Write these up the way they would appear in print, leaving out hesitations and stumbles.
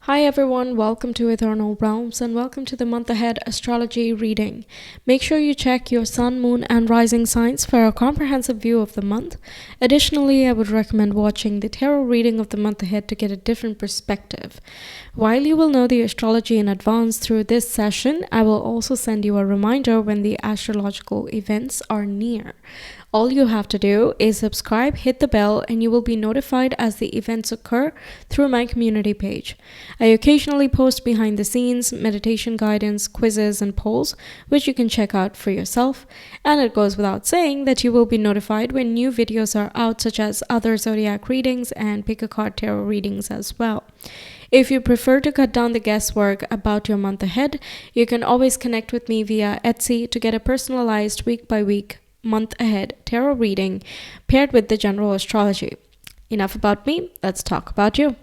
Hi everyone, welcome to Ethernal Realms and welcome to the month ahead astrology reading. Make sure you check your sun, moon, and rising signs for a comprehensive view of the month. Additionally, I would recommend watching the tarot reading of the month ahead to get a different perspective. While you will know the astrology in advance through this session, I will also send you a reminder when the astrological events are near. All you have to do is subscribe, hit the bell, and you will be notified as the events occur through my community page. I occasionally post behind the scenes, meditation guidance, quizzes, and polls, which you can check out for yourself. And it goes without saying that you will be notified when new videos are out, such as other zodiac readings and pick a card tarot readings as well. If you prefer to cut down the guesswork about your month ahead, you can always connect with me via Etsy to get a personalized week-by-week month ahead tarot reading paired with the general astrology. Enough about me, let's talk about you.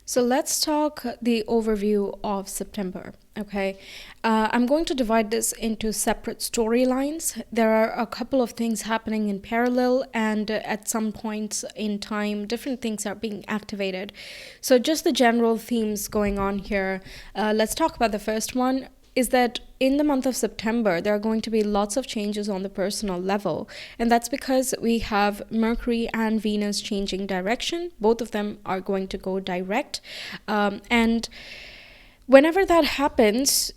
So let's talk the overview of September. Okay, I'm going to divide this into separate storylines. There are a couple of things happening in parallel, and at some points in time, different things are being activated. So just the general themes going on here. Let's talk about the first one. Is that in the month of September, there are going to be lots of changes on the personal level. And that's because we have Mercury and Venus changing direction. Both of them are going to go direct. And whenever that happens,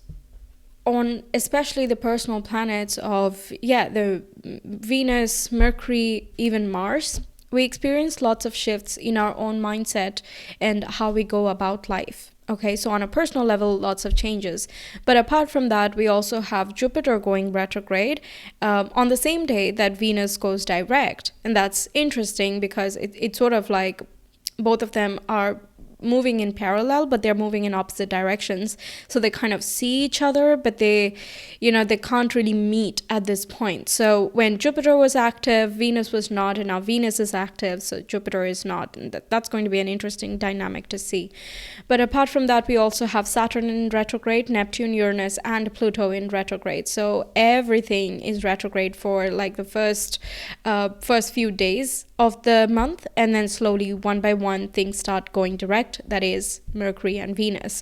on especially the personal planets of, the Venus, Mercury, even Mars, we experience lots of shifts in our own mindset and how we go about life. Okay, so on a personal level, lots of changes. But apart from that, we also have Jupiter going retrograde on the same day that Venus goes direct. And that's interesting because it's sort of like both of them are moving in parallel, but they're moving in opposite directions. So they kind of see each other, but they can't really meet at this point. So when Jupiter was active, Venus was not, and now Venus is active, so Jupiter is not. And that's going to be an interesting dynamic to see. But apart from that, we also have Saturn in retrograde, Neptune, Uranus, and Pluto in retrograde. So everything is retrograde for like the first few days of the month, and then slowly one by one things start going direct. That is Mercury and Venus.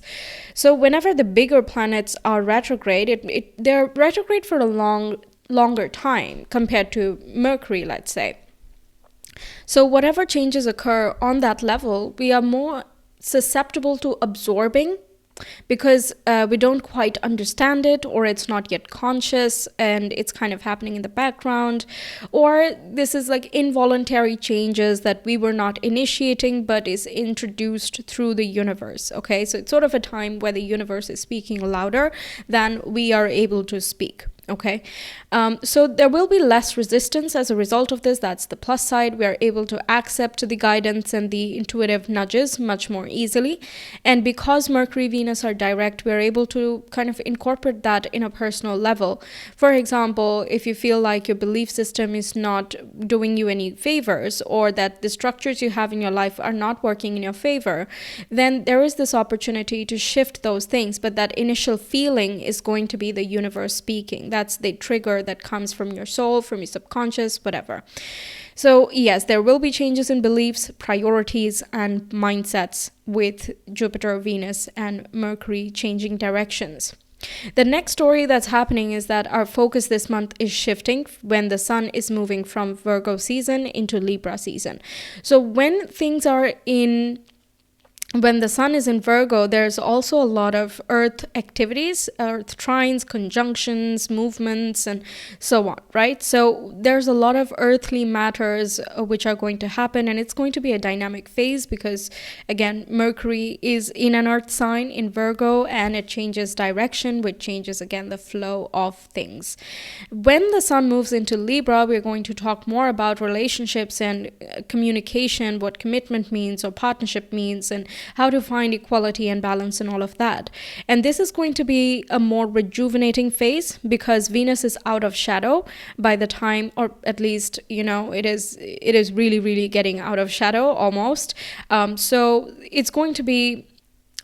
So whenever the bigger planets are retrograde, they're retrograde for a longer time compared to Mercury, let's say. So whatever changes occur on that level, we are more susceptible to absorbing because we don't quite understand it, or it's not yet conscious and it's kind of happening in the background, or this is like involuntary changes that we were not initiating but is introduced through the universe. Okay, so it's sort of a time where the universe is speaking louder than we are able to speak. Okay, so there will be less resistance as a result of this. That's the plus side. We are able to accept the guidance and the intuitive nudges much more easily. And because Mercury, Venus are direct, we are able to kind of incorporate that in a personal level. For example, if you feel like your belief system is not doing you any favors, or that the structures you have in your life are not working in your favor, then there is this opportunity to shift those things. But that initial feeling is going to be the universe speaking. That's the trigger that comes from your soul, from your subconscious, whatever. So yes, there will be changes in beliefs, priorities, and mindsets with Jupiter, Venus, and Mercury changing directions. The next story that's happening is that our focus this month is shifting when the sun is moving from Virgo season into Libra season. So when the sun is in Virgo, there's also a lot of earth activities, earth trines, conjunctions, movements, and so on, right? So there's a lot of earthly matters which are going to happen, and it's going to be a dynamic phase because, again, Mercury is in an earth sign in Virgo, and it changes direction, which changes, again, the flow of things. When the sun moves into Libra, we're going to talk more about relationships and communication, what commitment means or partnership means, and how to find equality and balance and all of that. And this is going to be a more rejuvenating phase because Venus is out of shadow by the time, or at least, it is really, really getting out of shadow almost. So it's going to be,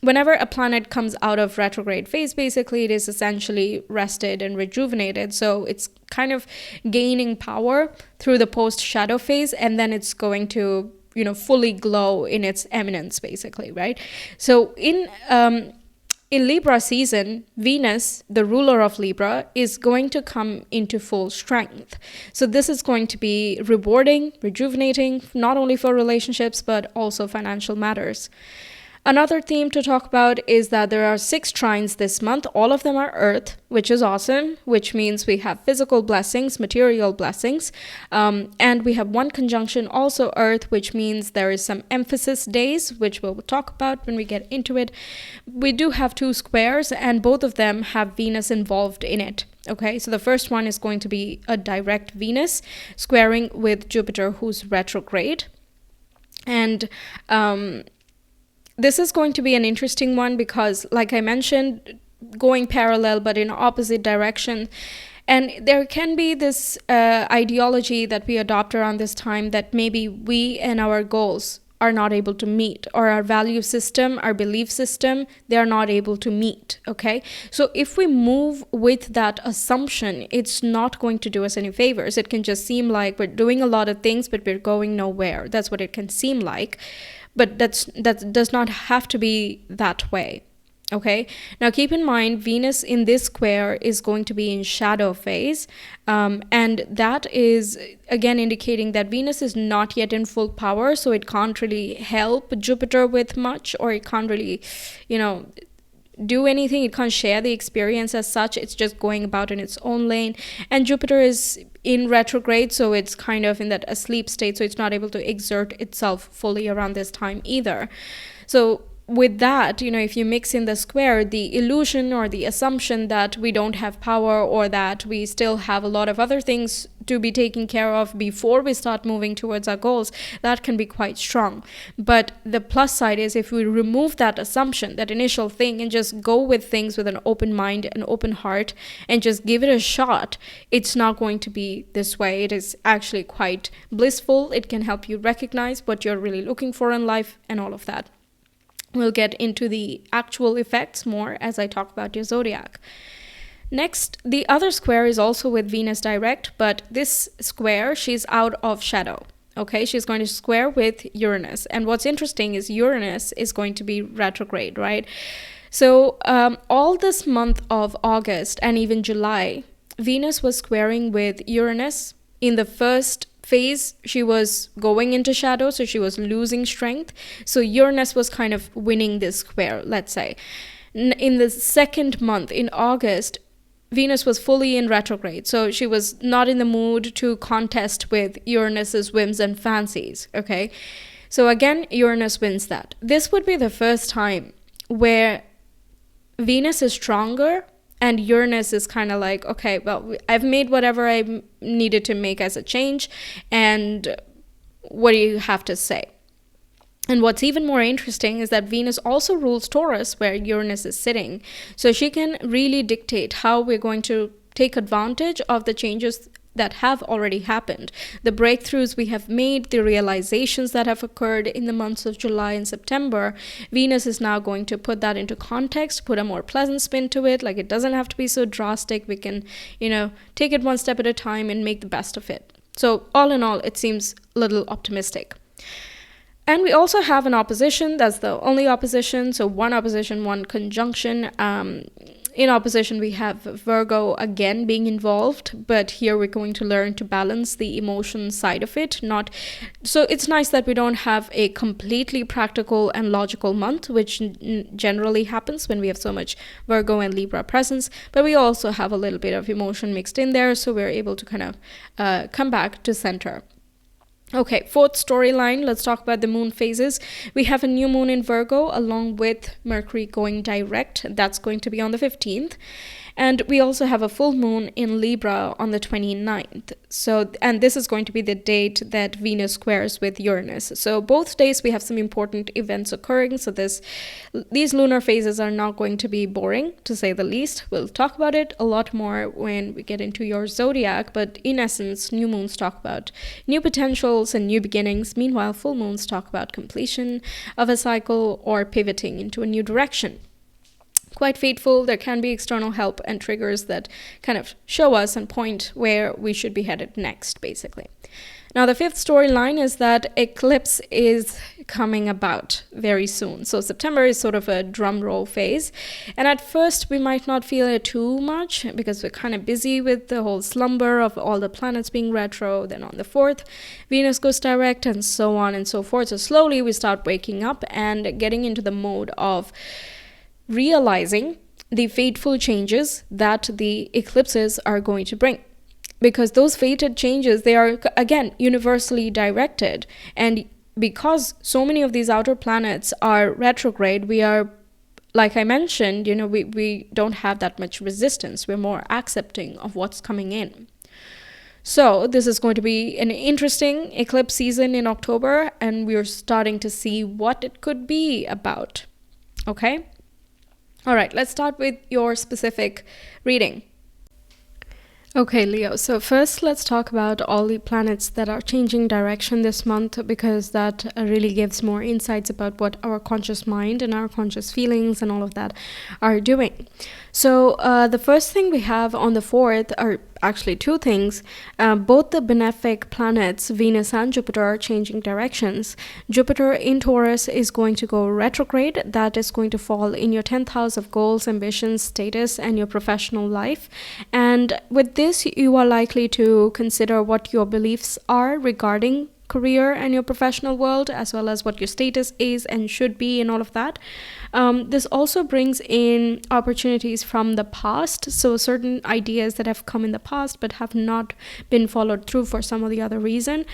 whenever a planet comes out of retrograde phase, basically it is essentially rested and rejuvenated. So it's kind of gaining power through the post-shadow phase, and then it's going to fully glow in its eminence, basically, right? So in Libra season, Venus, the ruler of Libra, is going to come into full strength. So this is going to be rewarding, rejuvenating, not only for relationships, but also financial matters. Another theme to talk about is that there are 6 trines this month. All of them are Earth, which is awesome, which means we have physical blessings, material blessings. And we have 1 conjunction, also Earth, which means there is some emphasis days, which we'll talk about when we get into it. We do have 2 squares, and both of them have Venus involved in it. Okay, so the first one is going to be a direct Venus squaring with Jupiter, who's retrograde. And this is going to be an interesting one because, like I mentioned, going parallel but in opposite direction. And there can be this ideology that we adopt around this time that maybe we and our goals are not able to meet, or our value system, our belief system, they are not able to meet. Okay, so if we move with that assumption, it's not going to do us any favors. It can just seem like we're doing a lot of things but we're going nowhere. That's what it can seem like. But that does not have to be that way. Okay, now keep in mind, Venus in this square is going to be in shadow phase, and that is again indicating that Venus is not yet in full power, so it can't really help Jupiter with much, or it can't really do anything. It can't share the experience as such. It's just going about in its own lane. And Jupiter is in retrograde, so it's kind of in that asleep state, so it's not able to exert itself fully around this time either. So with that, if you mix in the square, the illusion or the assumption that we don't have power, or that we still have a lot of other things to be taken care of before we start moving towards our goals, that can be quite strong. But the plus side is, if we remove that assumption, that initial thing, and just go with things with an open mind, an open heart, and just give it a shot, it's not going to be this way. It is actually quite blissful. It can help you recognize what you're really looking for in life and all of that. We'll get into the actual effects more as I talk about your zodiac. Next, the other square is also with Venus direct, but this square, she's out of shadow. Okay, she's going to square with Uranus. And what's interesting is Uranus is going to be retrograde, right? So all this month of August and even July, Venus was squaring with Uranus. In the first phase, she was going into shadow, so she was losing strength. So Uranus was kind of winning this square, let's say. In the second month, in August, Venus was fully in retrograde, so she was not in the mood to contest with Uranus's whims and fancies. Okay, so again, Uranus wins that. This would be the first time where Venus is stronger and Uranus is kind of like, okay, well, I've made whatever I needed to make as a change, and what do you have to say? And what's even more interesting is that Venus also rules Taurus, where Uranus is sitting. So she can really dictate how we're going to take advantage of the changes that have already happened, the breakthroughs we have made, the realizations that have occurred in the months of July and September. Venus is now going to put that into context, put a more pleasant spin to it. Like, it doesn't have to be so drastic. We can, take it one step at a time and make the best of it. So all in all, it seems a little optimistic. And we also have an opposition. That's the only opposition. So one opposition, one conjunction. In opposition, we have Virgo again being involved, but here we're going to learn to balance the emotion side of it. So it's nice that we don't have a completely practical and logical month, which generally happens when we have so much Virgo and Libra presence, but we also have a little bit of emotion mixed in there, so we're able to kind of come back to center. Okay, fourth storyline, let's talk about the moon phases. We have a new moon in Virgo along with Mercury going direct. That's going to be on the 15th. And we also have a full moon in Libra on the 29th. And this is going to be the date that Venus squares with Uranus. So both days we have some important events occurring. So these lunar phases are not going to be boring, to say the least. We'll talk about it a lot more when we get into your zodiac. But in essence, new moons talk about new potentials and new beginnings. Meanwhile, full moons talk about completion of a cycle or pivoting into a new direction. Quite fateful. There can be external help and triggers that kind of show us and point where we should be headed next, basically. Now, the fifth storyline is that eclipse is coming about very soon. So September is sort of a drum roll phase. And at first, we might not feel it too much because we're kind of busy with the whole slumber of all the planets being retro. Then on the 4th, Venus goes direct and so on and so forth. So slowly we start waking up and getting into the mode of realizing the fateful changes that the eclipses are going to bring. Because those fated changes, they are, again, universally directed. And because so many of these outer planets are retrograde, we are, like I mentioned, we don't have that much resistance. We're more accepting of what's coming in. So this is going to be an interesting eclipse season in October, and we're starting to see what it could be about. Okay? All right, let's start with your specific reading. Okay, Leo, so first let's talk about all the planets that are changing direction this month, because that really gives more insights about what our conscious mind and our conscious feelings and all of that are doing. So the first thing we have on the 4th are actually two things. Both the benefic planets, Venus and Jupiter, are changing directions. Jupiter in Taurus is going to go retrograde. That is going to fall in your 10th house of goals, ambitions, status, and your professional life. And with this, you are likely to consider what your beliefs are regarding career and your professional world, as well as what your status is and should be and all of that. This also brings in opportunities from the past, so certain ideas that have come in the past but have not been followed through for some or the other reason.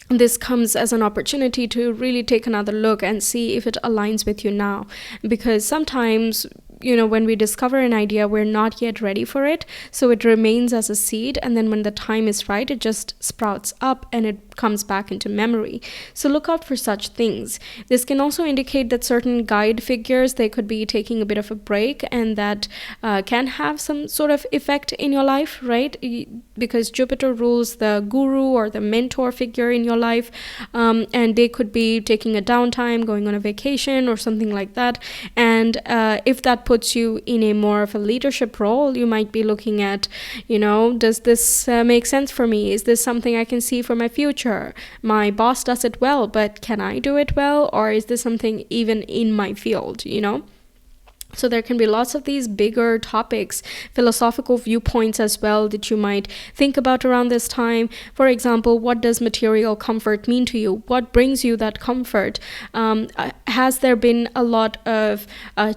This comes as an opportunity to really take another look and see if it aligns with you now, because sometimes when we discover an idea, we're not yet ready for it. So it remains as a seed. And then when the time is right, it just sprouts up and it comes back into memory. So look out for such things. This can also indicate that certain guide figures, they could be taking a bit of a break, and that can have some sort of effect in your life, right? Because Jupiter rules the guru or the mentor figure in your life. And they could be taking a downtime, going on a vacation or something like that. And if that puts you in a more of a leadership role, you might be looking at, does this make sense for me? Is this something I can see for my future? My boss does it well, but can I do it well? Or is this something even in my field, So there can be lots of these bigger topics, philosophical viewpoints as well, that you might think about around this time. For example, what does material comfort mean to you? What brings you that comfort? Has there been a lot of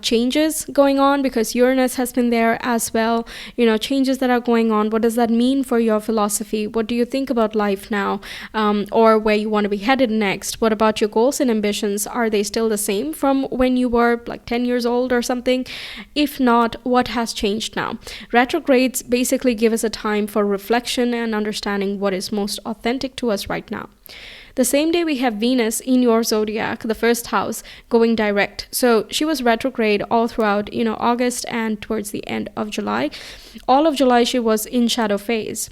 changes going on? Because Uranus has been there as well. Changes that are going on. What does that mean for your philosophy? What do you think about life now? Or where you want to be headed next? What about your goals and ambitions? Are they still the same from when you were like 10 years old or something? If not, what has changed now? Retrogrades basically give us a time for reflection and understanding what is most authentic to us right now. The same day we have Venus in your zodiac, the first house, going direct. So she was retrograde all throughout, August and towards the end of July. All of July she was in shadow phase.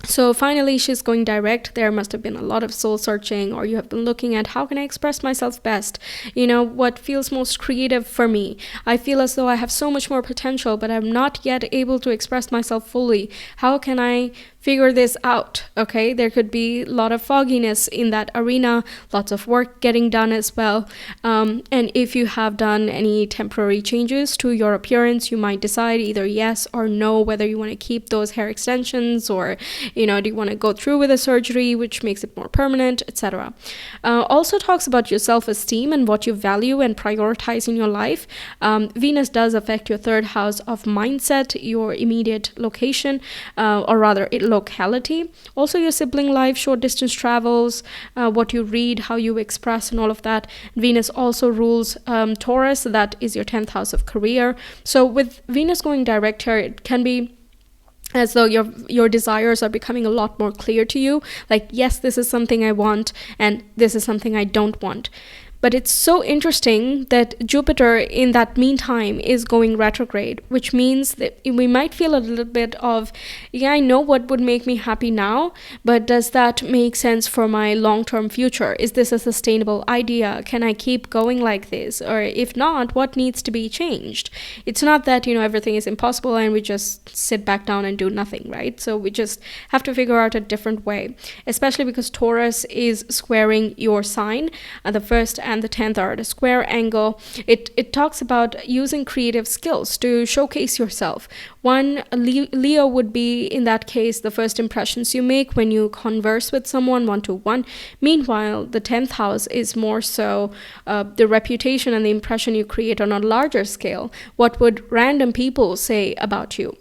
So finally, she's going direct. There must have been a lot of soul searching, or you have been looking at how can I express myself best? What feels most creative for me? I feel as though I have so much more potential, but I'm not yet able to express myself fully. How can I figure this out? Okay, there could be a lot of fogginess in that arena, lots of work getting done as well. And if you have done any temporary changes to your appearance, you might decide either yes or no, whether you want to keep those hair extensions, or do you want to go through with a surgery which makes it more permanent, etc. Also talks about your self-esteem and what you value and prioritize in your life. Venus does affect your 3rd house of mindset, your immediate location, or rather locality. Also your sibling life, short distance travels, what you read, how you express, and all of that. Venus also rules Taurus, that is your 10th house of career. So with Venus going direct here, it can be as though your desires are becoming a lot more clear to you. Like, yes, this is something I want, and this is something I don't want. But it's so interesting that Jupiter in that meantime is going retrograde, which means that we might feel a little bit of, yeah, I know what would make me happy now, but does that make sense for my long-term future? Is this a sustainable idea? Can I keep going like this? Or if not, what needs to be changed? It's not that, everything is impossible and we just sit back down and do nothing, right? So we just have to figure out a different way, especially because Taurus is squaring your sign. The 1st and the 10th are at a square angle. It talks about using creative skills to showcase yourself. One, Leo would be, in that case, the first impressions you make when you converse with someone one-to-one. Meanwhile, the 10th house is more so the reputation and the impression you create on a larger scale. What would random people say about you?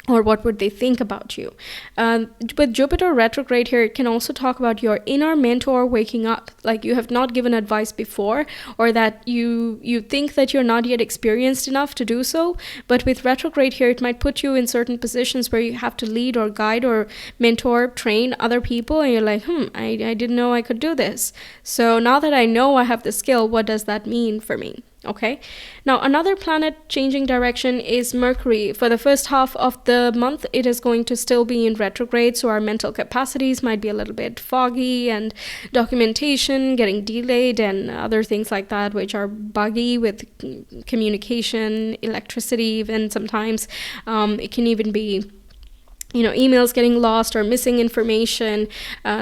Or what would they think about you? With Jupiter retrograde here, it can also talk about your inner mentor waking up, like you have not given advice before, or that you think that you're not yet experienced enough to do so. But with retrograde here, it might put you in certain positions where you have to lead or guide or mentor, train other people, and you're like, I didn't know I could do this. So now that I know I have the skill, what does that mean for me? Okay. Now, another planet changing direction is Mercury. For the first half of the month, it is going to still be in retrograde, so our mental capacities might be a little bit foggy, and documentation getting delayed and other things like that, which are buggy with communication, electricity, even sometimes. It can even be emails getting lost or missing information,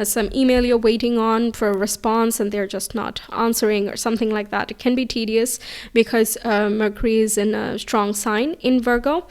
some email you're waiting on for a response and they're just not answering or something like that. It can be tedious because Mercury is in a strong sign in Virgo.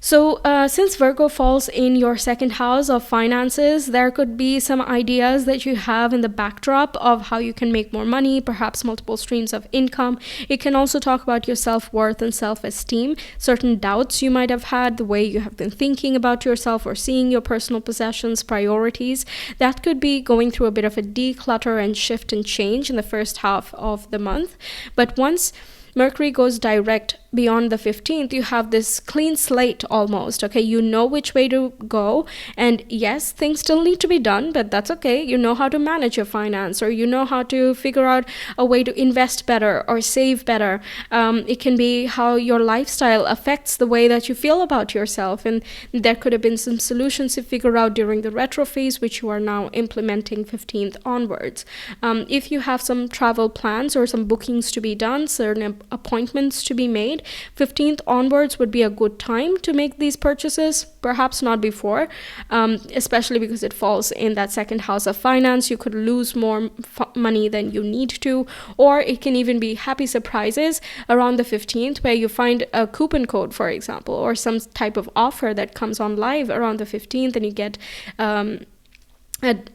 So since Virgo falls in your 2nd house of finances, there could be some ideas that you have in the backdrop of how you can make more money, perhaps multiple streams of income. It can also talk about your self-worth and self-esteem, certain doubts you might have had, the way you have been thinking about yourself or seeing your personal possessions, priorities. That could be going through a bit of a declutter and shift and change in the first half of the month. But once Mercury goes direct beyond the 15th, you have this clean slate almost. Okay, you know which way to go, and yes, things still need to be done, but that's okay. You know how to manage your finance, or you know how to figure out a way to invest better or save better. It can be how your lifestyle affects the way that you feel about yourself, and there could have been some solutions to figure out during the retro phase, which you are now implementing 15th onwards. If you have some travel plans or some bookings to be done, certain appointments to be made, 15th onwards would be a good time to make these purchases, perhaps not before, especially because it falls in that 2nd house of finance. You could lose more money than you need to, or it can even be happy surprises around the 15th where you find a coupon code, for example, or some type of offer that comes on live around the 15th, and you get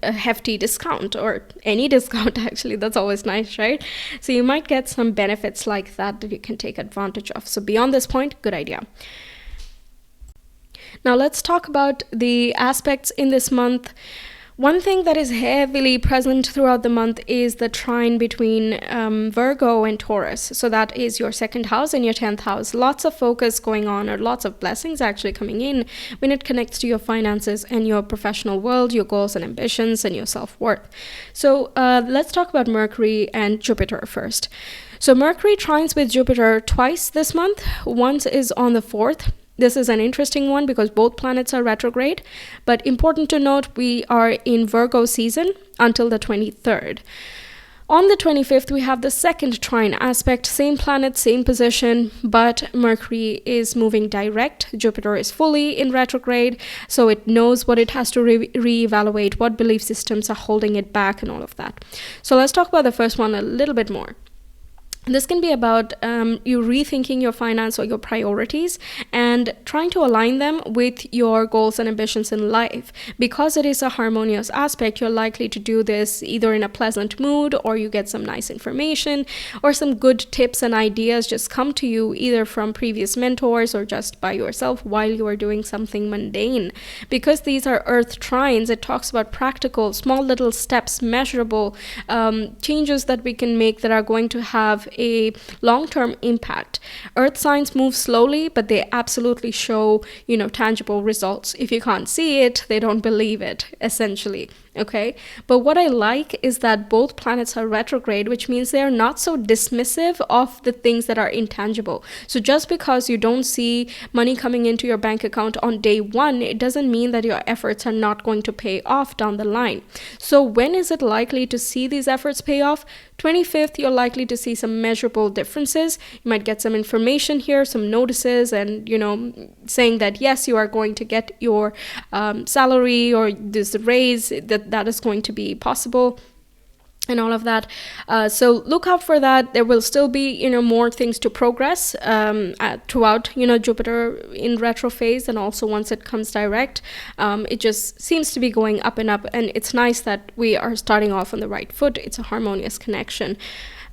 a hefty discount, or any discount actually. That's always nice, right? So you might get some benefits like that you can take advantage of. So beyond this point, good idea. Now let's talk about the aspects in this month. One thing that is heavily present throughout the month is the trine between Virgo and Taurus. So that is your 2nd house and your 10th house. Lots of focus going on, or lots of blessings actually coming in when it connects to your finances and your professional world, your goals and ambitions, and your self-worth. So let's talk about Mercury and Jupiter first. So Mercury trines with Jupiter twice this month. Once is on the 4th. This is an interesting one because both planets are retrograde, but important to note, we are in Virgo season until the 23rd. On the 25th, we have the 2nd trine aspect, same planet, same position, but Mercury is moving direct. Jupiter is fully in retrograde, so it knows what it has to reevaluate, what belief systems are holding it back, and all of that. So let's talk about the first one a little bit more. This can be about you rethinking your finance or your priorities and trying to align them with your goals and ambitions in life. Because it is a harmonious aspect, you're likely to do this either in a pleasant mood, or you get some nice information, or some good tips and ideas just come to you either from previous mentors or just by yourself while you are doing something mundane. Because these are earth trines, it talks about practical, small little steps, measurable changes that we can make that are going to have a long-term impact. Earth signs move slowly, but they absolutely show, tangible results. If you can't see it, they don't believe it, essentially. Okay, but what I like is that both planets are retrograde, which means they are not so dismissive of the things that are intangible. So just because you don't see money coming into your bank account on day one, it doesn't mean that your efforts are not going to pay off down the line. So when is it likely to see these efforts pay off? 25th, you're likely to see some measurable differences. You might get some information here, some notices, and saying that yes, you are going to get your salary or this raise, that is going to be possible, and all of that. So look out for that. There will still be more things to progress throughout Jupiter in retro phase, and also once it comes direct. It just seems to be going up and up, and it's nice that we are starting off on the right foot. It's a harmonious connection.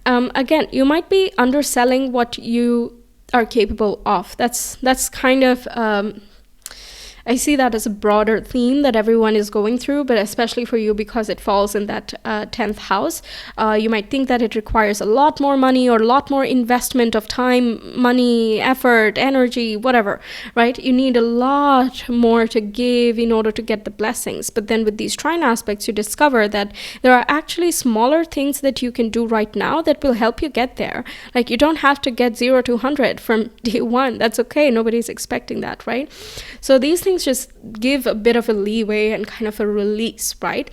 Again, you might be underselling what you are capable of. That's kind of I see that as a broader theme that everyone is going through, but especially for you because it falls in that 10th house. You might think that it requires a lot more money or a lot more investment of time, money, effort, energy, whatever, right? You need a lot more to give in order to get the blessings. But then with these trine aspects, you discover that there are actually smaller things that you can do right now that will help you get there. Like you don't have to get 0 to 100 from day one. That's okay. Nobody's expecting that, right? So these things just give a bit of a leeway and kind of a release, right?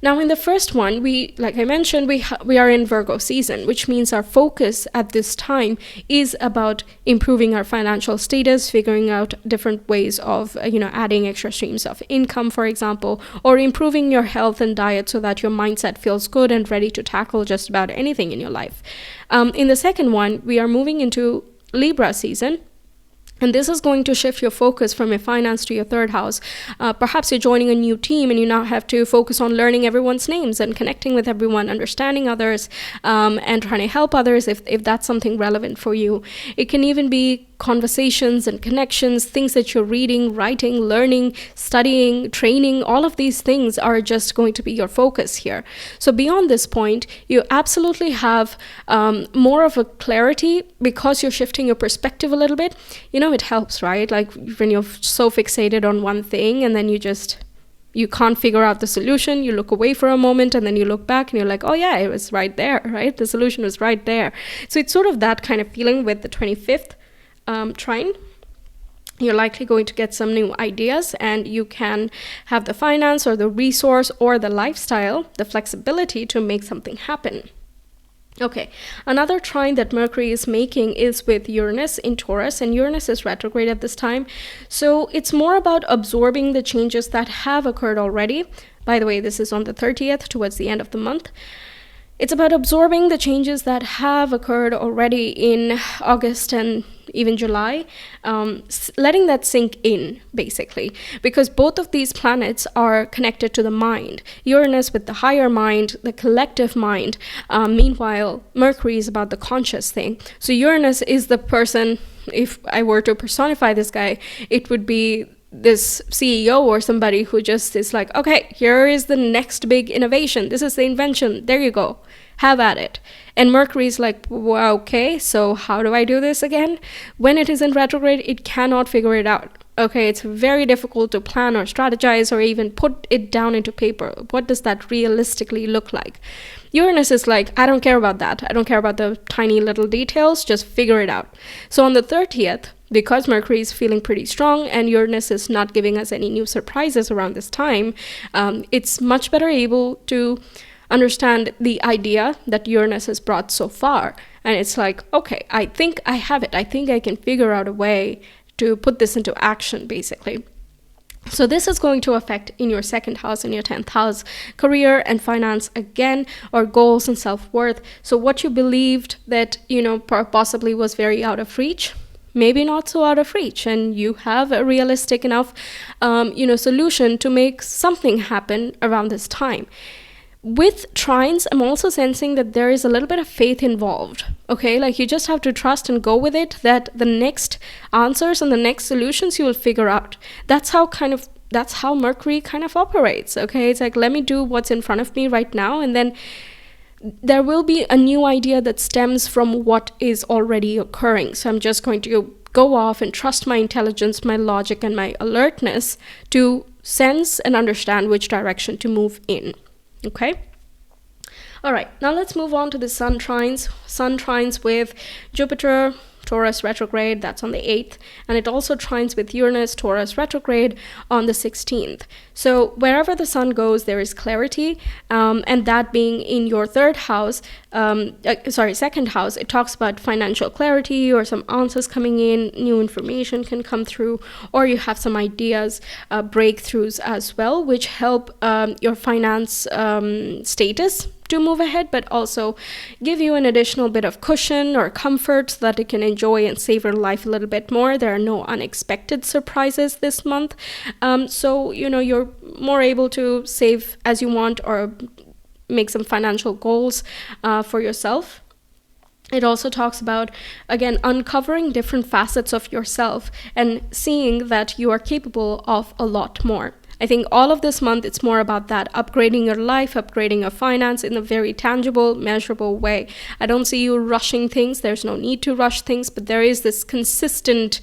Now in the first one, like I mentioned, we are in Virgo season, which means our focus at this time is about improving our financial status, figuring out different ways of adding extra streams of income, for example, or improving your health and diet so that your mindset feels good and ready to tackle just about anything in your life. In the second one, we are moving into Libra season. And this is going to shift your focus from your finance to your third house. Perhaps you're joining a new team and you now have to focus on learning everyone's names and connecting with everyone, understanding others, and trying to help others if that's something relevant for you. It can even be conversations and connections, things that you're reading, writing, learning, studying, training. All of these things are just going to be your focus here. So beyond this point, you absolutely have more of a clarity because you're shifting your perspective a little bit. It helps, right? Like when you're so fixated on one thing and then you can't figure out the solution, you look away for a moment and then you look back and you're like, oh yeah, it was right there, right? The solution was right there. So it's sort of that kind of feeling with the 25th trine. You're likely going to get some new ideas and you can have the finance or the resource or the lifestyle, the flexibility to make something happen. Okay, another trine that Mercury is making is with Uranus in Taurus, and Uranus is retrograde at this time. So it's more about absorbing the changes that have occurred already. By the way, this is on the 30th, towards the end of the month. It's about absorbing the changes that have occurred already in August and even July, letting that sink in, basically, because both of these planets are connected to the mind. Uranus with the higher mind, the collective mind. Meanwhile, Mercury is about the conscious thing. So Uranus is the person, if I were to personify this guy, it would be this CEO or somebody who just is like, okay, here is the next big innovation. This is the invention. There you go. Have at it. And Mercury is like, well, okay, so how do I do this again? When it is in retrograde, it cannot figure it out. Okay, it's very difficult to plan or strategize or even put it down into paper. What does that realistically look like? Uranus is like, I don't care about that. I don't care about the tiny little details. Just figure it out. So on the 30th, because Mercury is feeling pretty strong and Uranus is not giving us any new surprises around this time, it's much better able to understand the idea that Uranus has brought so far. And it's like, okay, I think I have it. I think I can figure out a way to put this into action, basically. So this is going to affect in your second house and your 10th house, career and finance again, or goals and self-worth. So what you believed that, possibly was very out of reach, maybe not so out of reach, and you have a realistic enough, solution to make something happen around this time. With trines, I'm also sensing that there is a little bit of faith involved. Okay, like you just have to trust and go with it, that the next answers and the next solutions you will figure out. That's how Mercury kind of operates. Okay, it's like, let me do what's in front of me right now, and then there will be a new idea that stems from what is already occurring. So I'm just going to go off and trust my intelligence, my logic, and my alertness to sense and understand which direction to move in. Okay? All right, now let's move on to the sun trines. Sun trines with Jupiter, Taurus retrograde, that's on the 8th, and it also trines with Uranus, Taurus retrograde on the 16th. So wherever the sun goes, there is clarity, and that being in your second house, it talks about financial clarity or some answers coming in, new information can come through, or you have some ideas, breakthroughs as well, which help your finance status to move ahead, but also give you an additional bit of cushion or comfort so that you can enjoy and savor life a little bit more. There are no unexpected surprises this month. So, you're more able to save as you want or make some financial goals for yourself. It also talks about, again, uncovering different facets of yourself and seeing that you are capable of a lot more. I think all of this month, it's more about that, upgrading your life, upgrading your finance in a very tangible, measurable way. I don't see you rushing things. There's no need to rush things, but there is this consistent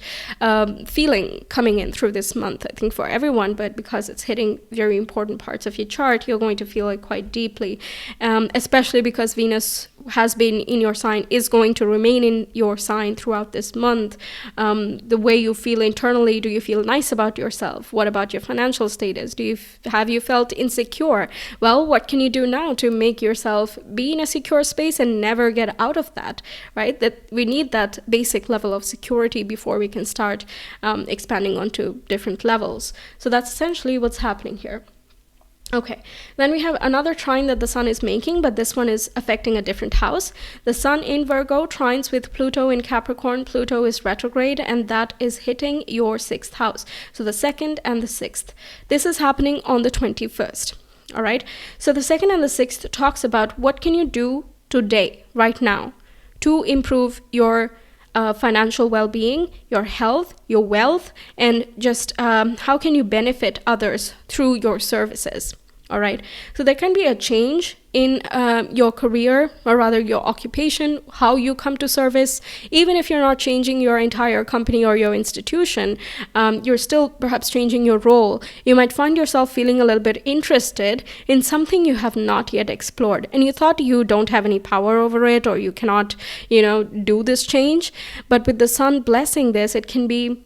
feeling coming in through this month, I think for everyone, but because it's hitting very important parts of your chart, you're going to feel it quite deeply, especially because Venus has been in your sign, is going to remain in your sign throughout this month. The way you feel internally, do you feel nice about yourself? What about your financial status? Have you felt insecure? Well, what can you do now to make yourself be in a secure space and never get out of that, right? That we need that basic level of security before we can start expanding onto different levels. So that's essentially what's happening here. Okay, then we have another trine that the sun is making, but this one is affecting a different house. The sun in Virgo trines with Pluto in Capricorn. Pluto is retrograde, and that is hitting your 6th house. So the 2nd and the 6th. This is happening on the 21st. All right, so the 2nd and the 6th talks about what can you do today, right now, to improve your financial well-being, your health, your wealth, and just how can you benefit others through your services. All right, so there can be a change in your career, or rather your occupation, how you come to service. Even if you're not changing your entire company or your institution, you're still perhaps changing your role. You might find yourself feeling a little bit interested in something you have not yet explored, and you thought you don't have any power over it, or you cannot, do this change. But with the sun blessing this, it can be,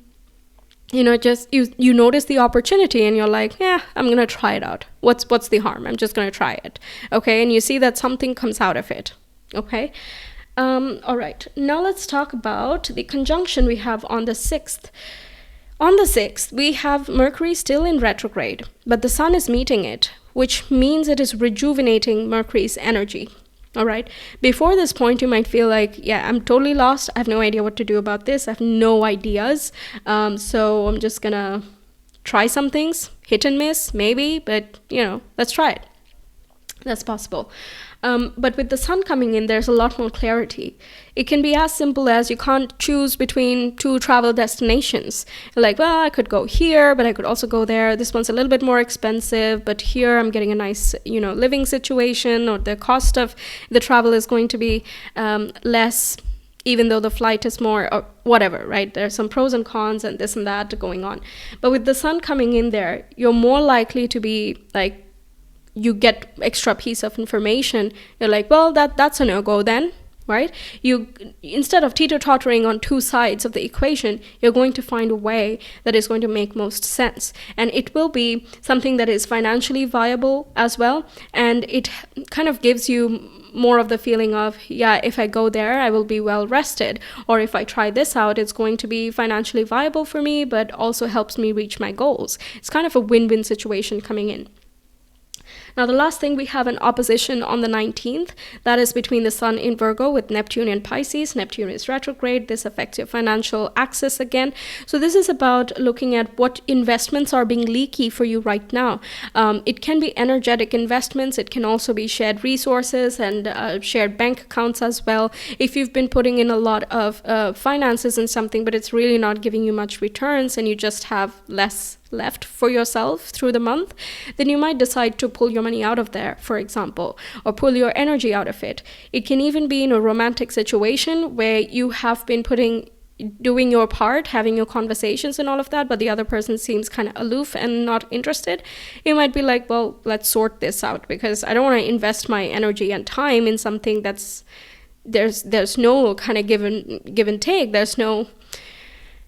just you notice the opportunity and you're like, I'm going to try it out. What's the harm? I'm just going to try it. Okay. And you see that something comes out of it. Okay. All right. Now let's talk about the conjunction we have on the 6th. On the 6th, we have Mercury still in retrograde, but the sun is meeting it, which means it is rejuvenating Mercury's energy. All right. Before this point, you might feel like, I'm totally lost. I have no idea what to do about this. I have no ideas. So I'm just going to try some things, hit and miss, maybe, but, let's try it. That's possible. But with the sun coming in, there's a lot more clarity. It can be as simple as you can't choose between two travel destinations. You're like, well, I could go here, but I could also go there. This one's a little bit more expensive, but here I'm getting a nice, living situation, or the cost of the travel is going to be less, even though the flight is more, or whatever, right? There's some pros and cons and this and that going on. But with the sun coming in there, you're more likely to be like, you get extra piece of information. You're like, well, that's a no-go then, right? You, instead of teeter-tottering on two sides of the equation, you're going to find a way that is going to make most sense. And it will be something that is financially viable as well. And it kind of gives you more of the feeling of, if I go there, I will be well rested. Or if I try this out, it's going to be financially viable for me, but also helps me reach my goals. It's kind of a win-win situation coming in. Now, the last thing, we have an opposition on the 19th. That is between the sun in Virgo with Neptune in Pisces. Neptune is retrograde. This affects your financial access again. So this is about looking at what investments are being leaky for you right now. It can be energetic investments. It can also be shared resources and shared bank accounts as well. If you've been putting in a lot of finances in something, but it's really not giving you much returns and you just have less left for yourself through the month, then you might decide to pull your money out of there, for example, or pull your energy out of it. It can even be in a romantic situation where you have been putting doing your part, having your conversations and all of that, but the other person seems kind of aloof and not interested, you might be like, well, let's sort this out, because I don't want to invest my energy and time in something that's there's no kind of give and take. There's no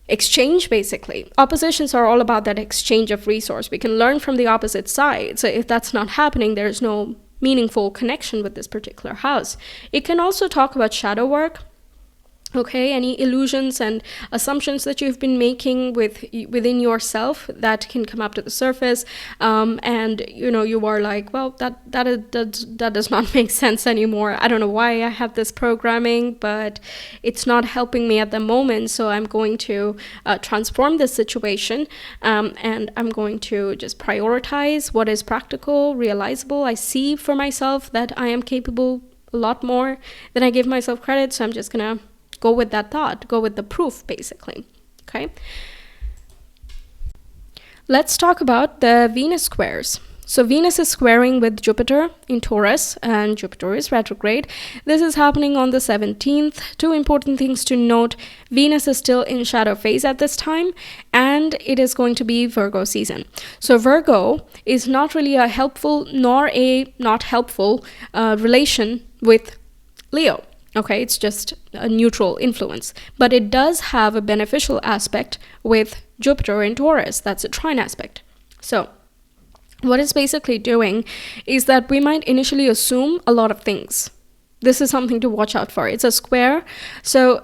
exchange. Basically, oppositions are all about that exchange of resource. We can learn from the opposite side. So if that's not happening, there's no meaningful connection with this particular house. It can also talk about shadow work. Okay, any illusions and assumptions that you've been making within yourself that can come up to the surface, and you are like, well, that does not make sense anymore. I don't know why I have this programming, but it's not helping me at the moment. So I'm going to transform this situation, and I'm going to just prioritize what is practical, realizable. I see for myself that I am capable a lot more than I give myself credit. So I'm just gonna go with that thought, go with the proof, basically. Okay. Let's talk about the Venus squares. So Venus is squaring with Jupiter in Taurus, and Jupiter is retrograde. This is happening on the 17th. Two important things to note. Venus is still in shadow phase at this time, and it is going to be Virgo season. So Virgo is not really a helpful nor a not helpful relation with Leo. Okay, it's just a neutral influence. But it does have a beneficial aspect with Jupiter in Taurus. That's a trine aspect. So what it's basically doing is that we might initially assume a lot of things. This is something to watch out for. It's a square. So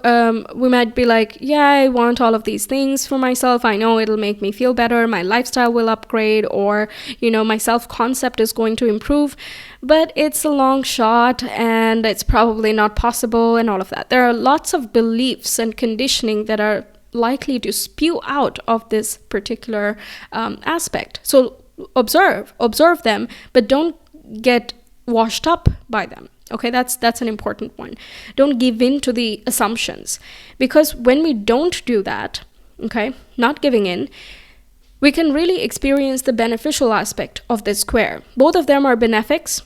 we might be like, yeah, I want all of these things for myself. I know it'll make me feel better. My lifestyle will upgrade, or, my self-concept is going to improve. But it's a long shot, and it's probably not possible, and all of that. There are lots of beliefs and conditioning that are likely to spew out of this particular aspect. So observe them, but don't get washed up by them. Okay, that's an important one. Don't give in to the assumptions, because when we don't do that, okay, not giving in, we can really experience the beneficial aspect of this square. Both of them are benefics.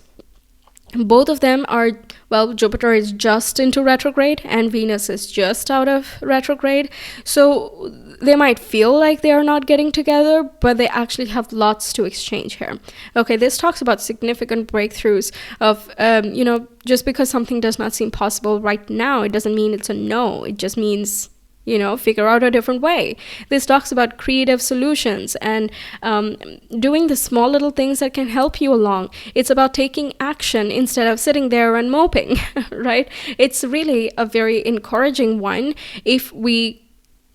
Both of them are, well, Jupiter is just into retrograde and Venus is just out of retrograde. So they might feel like they are not getting together, but they actually have lots to exchange here. Okay, this talks about significant breakthroughs of, just because something does not seem possible right now, it doesn't mean it's a no. It just means, figure out a different way. This talks about creative solutions and doing the small little things that can help you along. It's about taking action instead of sitting there and moping, right? It's really a very encouraging one if we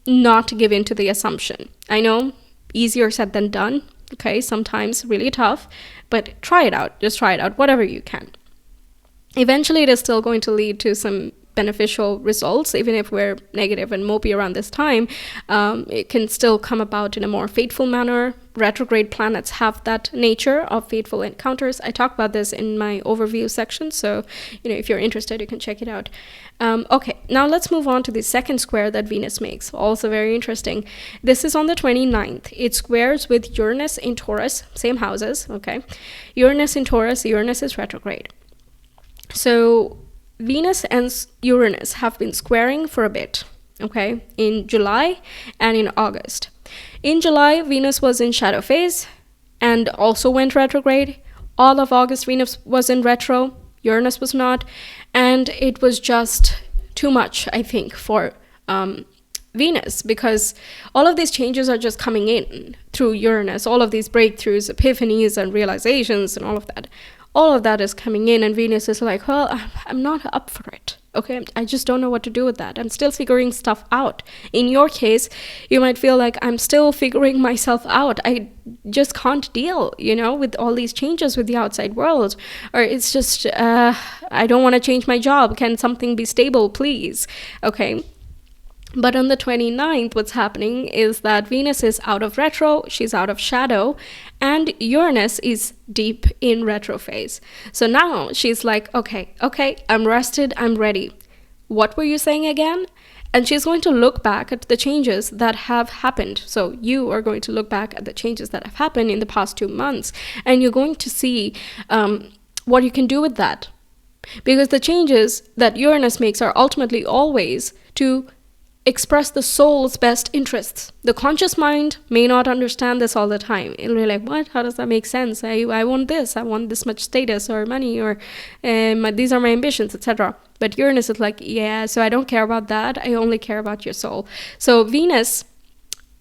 not give in to the assumption. I know, easier said than done. Okay, sometimes really tough, but try it out. Just try it out, whatever you can. Eventually, it is still going to lead to some beneficial results. Even if we're negative and mopey around this time, it can still come about in a more fateful manner. Retrograde planets have that nature of fateful encounters. I talk about this in my overview section, so if you're interested, you can check it out. Okay, now let's move on to the second square that Venus makes. Also very interesting. This is on the 29th. It squares with Uranus in Taurus, same houses. Okay, Uranus in Taurus. Uranus is retrograde. So Venus and Uranus have been squaring for a bit, okay, in July and in August. In July, Venus was in shadow phase and also went retrograde. All of August, Venus was in retro, Uranus was not, and it was just too much, I think, for Venus, because all of these changes are just coming in through Uranus, all of these breakthroughs, epiphanies, and realizations, and all of that. All of that is coming in, and Venus is like, well, I'm not up for it. Okay, I just don't know what to do with that. I'm still figuring stuff out. In your case, you might feel like I'm still figuring myself out. I just can't deal, with all these changes with the outside world. Or it's just, I don't want to change my job. Can something be stable, please? Okay. But on the 29th, what's happening is that Venus is out of retro, she's out of shadow, and Uranus is deep in retro phase. So now she's like, okay, I'm rested, I'm ready. What were you saying again? And she's going to look back at the changes that have happened. So you are going to look back at the changes that have happened in the past 2 months, and you're going to see what you can do with that. Because the changes that Uranus makes are ultimately always to express the soul's best interests. The conscious mind may not understand this all the time. It'll be like, what? How does that make sense? I want this. I want this much status or money, or these are my ambitions, etc. But Uranus is like, yeah, so I don't care about that. I only care about your soul. So Venus,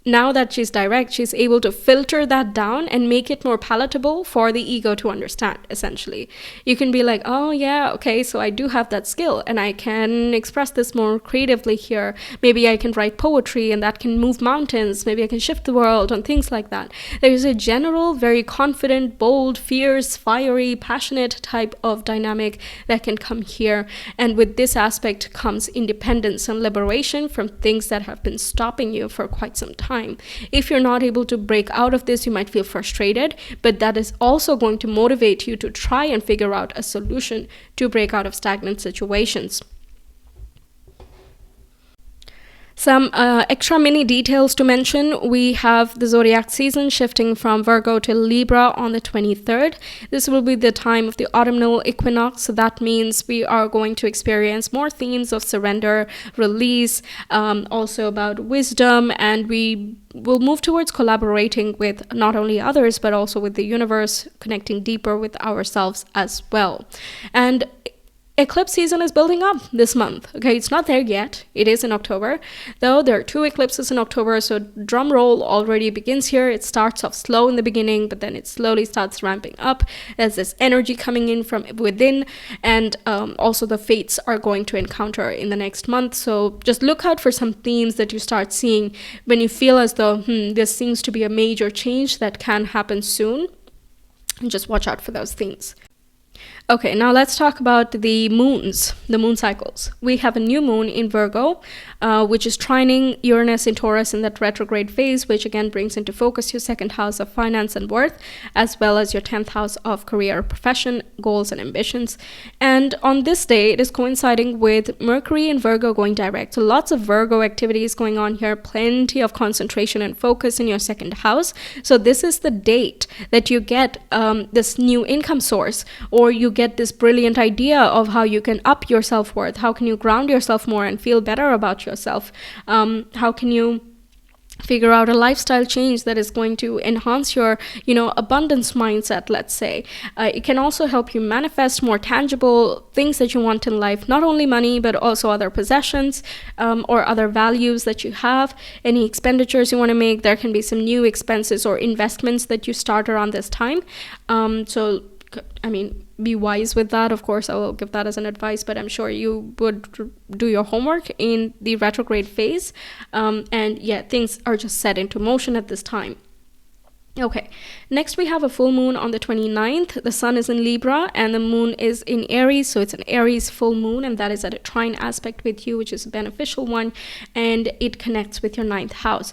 now that she's direct, she's able to filter that down and make it more palatable for the ego to understand, essentially. You can be like, oh yeah, okay, so I do have that skill and I can express this more creatively here. Maybe I can write poetry and that can move mountains. Maybe I can shift the world and things like that. There's a general, very confident, bold, fierce, fiery, passionate type of dynamic that can come here. And with this aspect comes independence and liberation from things that have been stopping you for quite some time. If you're not able to break out of this, you might feel frustrated, but that is also going to motivate you to try and figure out a solution to break out of stagnant situations. Some extra mini details to mention. We have the zodiac season shifting from Virgo to Libra on the 23rd. This will be the time of the autumnal equinox. So that means we are going to experience more themes of surrender, release, also about wisdom, and we will move towards collaborating with not only others, but also with the universe, connecting deeper with ourselves as well. And eclipse season is building up this month. Okay, it's not there yet. It is in October, though. There are 2 eclipses in October, so drum roll already begins here. It starts off slow in the beginning, but then it slowly starts ramping up. There's this energy coming in from within, and also the fates are going to encounter in the next month. So just look out for some themes that you start seeing when you feel as though this seems to be a major change that can happen soon. And just watch out for those themes. Okay, now let's talk about the moons, the moon cycles. We have a new moon in Virgo, which is trining Uranus in Taurus in that retrograde phase, which again brings into focus your 2nd house of finance and worth, as well as your 10th house of career, profession, goals, and ambitions. And on this day, it is coinciding with Mercury in Virgo going direct. So lots of Virgo activities going on here, plenty of concentration and focus in your 2nd house. So this is the date that you get this new income source, or you get this brilliant idea of how you can up your self-worth. How can you ground yourself more and feel better about yourself? How can you figure out a lifestyle change that is going to enhance your, abundance mindset, let's say. It can also help you manifest more tangible things that you want in life, not only money, but also other possessions or other values that you have. Any expenditures you want to make, there can be some new expenses or investments that you start around this time. Be wise with that. Of course, I will give that as an advice, but I'm sure you would do your homework in the retrograde phase. Things are just set into motion at this time. Okay, next we have a full moon on the 29th. The sun is in Libra and the moon is in Aries, so it's an Aries full moon, and that is at a trine aspect with you, which is a beneficial one, and it connects with your 9th house.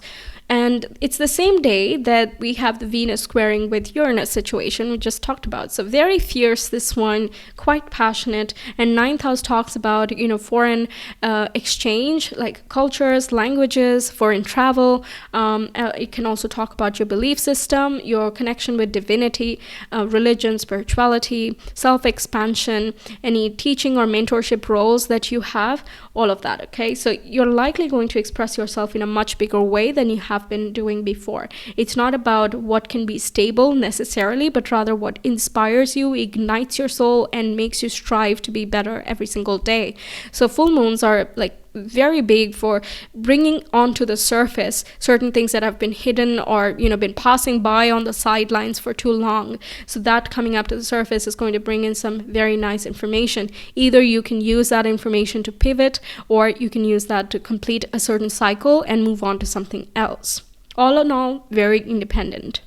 And it's the same day that we have the Venus squaring with Uranus situation we just talked about. So very fierce, this one, quite passionate. And 9th house talks about, foreign exchange, like cultures, languages, foreign travel. It can also talk about your belief system, your connection with divinity, religion, spirituality, self-expansion, any teaching or mentorship roles that you have, all of that, okay? So you're likely going to express yourself in a much bigger way than you have been doing before. It's not about what can be stable necessarily, but rather what inspires you, ignites your soul, and makes you strive to be better every single day. So full moons are like very big for bringing onto the surface certain things that have been hidden or been passing by on the sidelines for too long. So that coming up to the surface is going to bring in some very nice information. Either you can use that information to pivot, or you can use that to complete a certain cycle and move on to something else. All in all, very independent.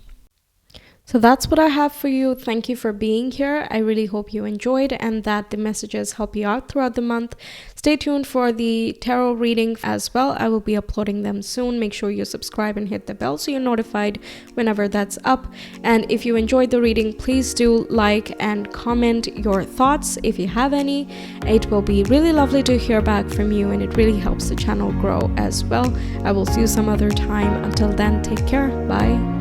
So that's what I have for you. Thank you for being here. I really hope you enjoyed and that the messages help you out throughout the month. Stay tuned for the tarot reading as well. I will be uploading them soon. Make sure you subscribe and hit the bell so you're notified whenever that's up. And if you enjoyed the reading, please do like and comment your thoughts if you have any. It will be really lovely to hear back from you, and it really helps the channel grow as well. I will see you some other time. Until then, take care. Bye.